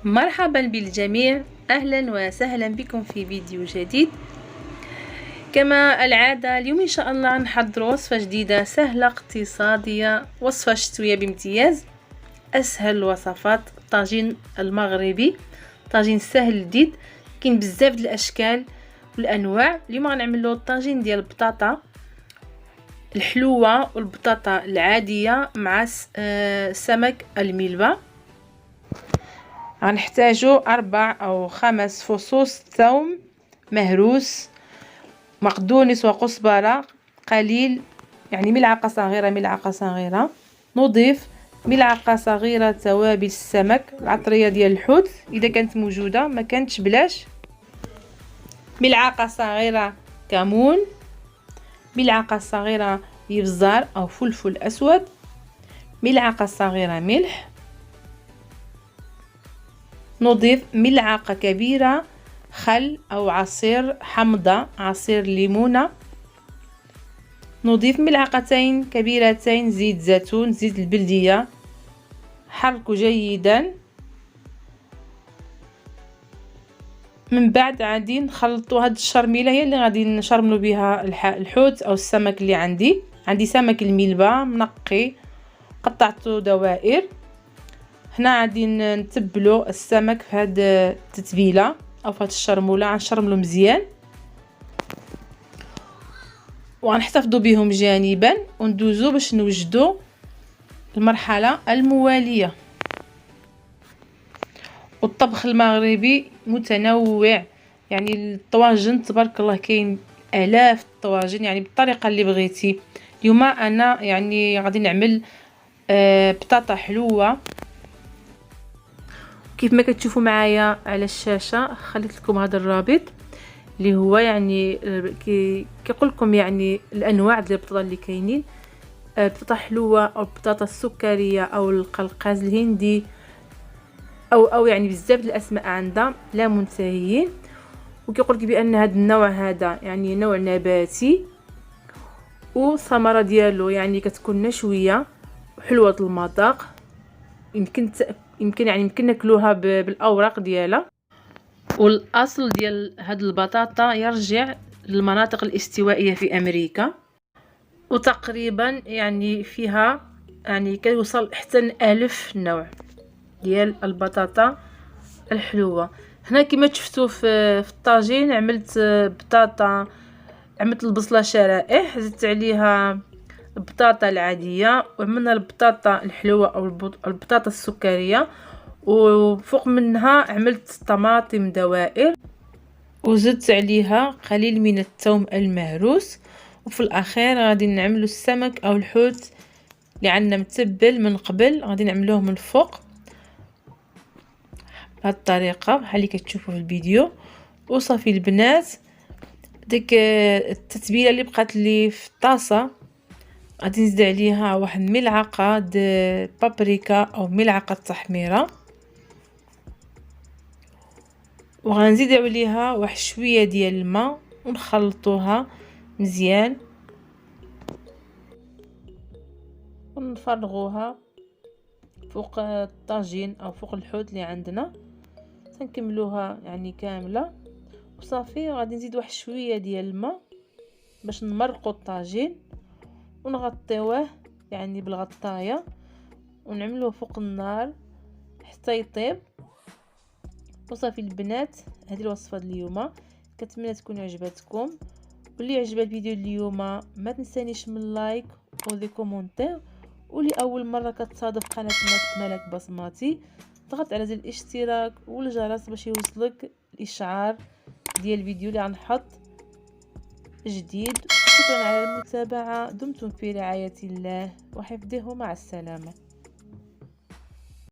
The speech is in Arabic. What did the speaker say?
مرحبا بالجميع، أهلا وسهلا بكم في فيديو جديد. كما العادة اليوم إن شاء الله نحضر وصفة جديدة سهلة اقتصادية، وصفة شتوية بامتياز. أسهل الوصفات الطاجين المغربي، طاجين سهل لذيذ، كاين بزاف د الأشكال والأنواع. اليوم غنعملو الطاجين ديال البطاطا الحلوة والبطاطا العادية مع سمك الملبى. غنحتاجو 4 أو 5 فصوص ثوم مهروس، مقدونس وكزبرة قليل، يعني ملعقة صغيرة. نضيف ملعقة صغيرة توابل السمك، العطرية ديال الحوت إذا كانت موجودة، ما كانتش بلاش. ملعقة صغيرة كمون، ملعقة صغيرة يبزار أو فلفل أسود، ملعقة صغيرة ملح. نضيف ملعقة كبيرة خل أو عصير حمضة، عصير ليمونة. نضيف ملعقتين كبيرتين زيت زيتون، زيت البلدية. حركوا جيدا. من بعد غادي نخلطوا هاد الشرميله، هي اللي غادي نشرملو بها الحوت او السمك اللي عندي سمك الملبى منقي قطعته دوائر. هنا غادي نتبلو السمك في هاد التتبيله او في هاد الشرموله، غنشرملو مزيان وغنحتفظوا بهم جانبا، وندوزو باش نوجدوا المرحله المواليه. والطبخ المغربي متنوع، يعني الطواجن تبارك الله كاين الاف الطواجن، يعني بالطريقه اللي بغيتي. اليوم انا يعني غادي نعمل بطاطا حلوه كيف ما كتشوفوا معايا على الشاشه. خليت لكم هذا الرابط اللي هو يعني كيقول لكم يعني الانواع ديال البطاطا اللي كاينين. بطاطا حلوه او البطاطا السكريه او القلقاز الهندي او يعني بزاف د الاسماء عندها لا منتهيين. وكيقول لك بان هذا النوع هذا يعني نوع نباتي، والثمره ديالو يعني كتكون نشويه وحلوه المذاق. يمكن ناكلوها بالاوراق ديالها. والاصل ديال هاد البطاطا يرجع للمناطق الاستوائيه في امريكا، وتقريبا يعني فيها يعني كيوصل حتى 1000 نوع ديال البطاطا الحلوه. هنا كما شفتوا في الطاجين عملت بطاطا، عملت البصله شرائح، زدت عليها البطاطا العاديه، وعملنا البطاطا الحلوه او البطاطا السكريه، وفوق منها عملت طماطم دوائر، وزدت عليها قليل من الثوم المهروس. وفي الاخير غادي نعملوا السمك او الحوت اللي عندنا متبل من قبل، غادي نعملوه من الفوق بهذه الطريقه بحال اللي كتشوفوا في الفيديو. وصافي البنات، ديك التتبيله اللي بقات لي في الطاسه غادي نزيد عليها واحد ملعقه د بابريكا او ملعقه تحميره، وغنزيد عليها واحد شويه ديال الماء ونخلطوها مزيان ونفرغوها فوق الطاجين او فوق الحوت اللي عندنا. تنكملوها يعني كامله وصافي. غادي نزيد واحد شويه ديال الماء باش نمرقوا الطاجين ونغطيوه يعني بالغطايه ونعملوه فوق النار حتى يطيب. وصافي البنات، هذه الوصفه اليوم كنتمنى تكون عجبتكم. واللي عجب الفيديو اليوم ما تنسانيش من لايك ودي كومونتير. واللي اول مره كتصادف قناه ملك بصماتي ضغط على زر الاشتراك والجرس باش يوصلك الاشعار ديال الفيديو اللي غنحط جديد. شكرا على المتابعه، دمتم في رعايه الله وحفظه، مع السلامه.